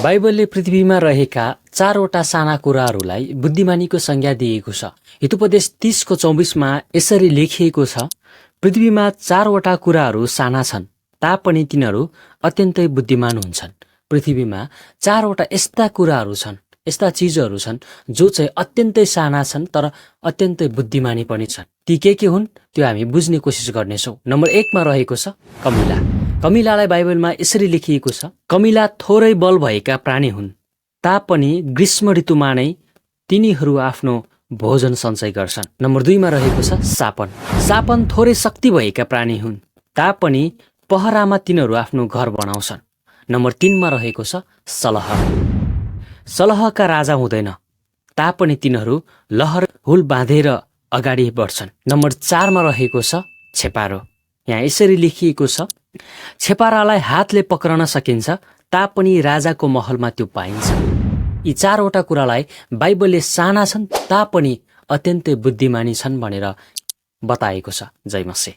बाइबलले पृथ्वीमा रहेका 4वटा साना कुराहरूलाई बुद्धिमानीको संज्ञा दिएको छ। हितोपदेश 30:24मा यसरी लेखिएको छ, पृथ्वीमा 4वटा कुराहरू साना छन् तापनि तिनीहरू अत्यन्तै बुद्धिमान हुन्छन्। पृथ्वीमा 4वटा यस्ता कुराहरू छन्, यस्ता चिजहरू छन् जो चाहिँ अत्यन्तै साना छन् तर अत्यन्तै बुद्धिमानी पनि छन्। ती के हुन् त्यो हामी बुझ्ने कोसिस गर्नेछौँ। नम्बर 1मा रहेको छ कमिला। कमिलालाई बाइबलमा यसरी लेखिएको छ, कमिला थोरै बल भएका प्राणी हुन् तापनि ग्रीष्म ऋतुमा नै तिनीहरू आफ्नो भोजन सञ्चय गर्छन्। नम्बर 2मा रहेको छ सापन। सापन थोरै शक्ति भएका प्राणी हुन् तापनि पहरामा तिनीहरू आफ्नो घर बनाउँछन्। नम्बर 3मा रहेको छ सलह। सलहका राजा हुँदैन तापनि तिनीहरू लहर हुल बाँधेर अगाडि बढ्छन्। नम्बर 4मा रहेको छ छेपारो। यहाँ यसरी लेखिएको छ, छेपारालाई हातले पक्रन सकिन्छ तापनि राजाको महलमा त्यो पाइन्छ। यी 4वटा कुरालाई बाइबलले साना छन् तापनि अत्यन्तै बुद्धिमानी छन् भनेर बताएको छ। जय मसीह।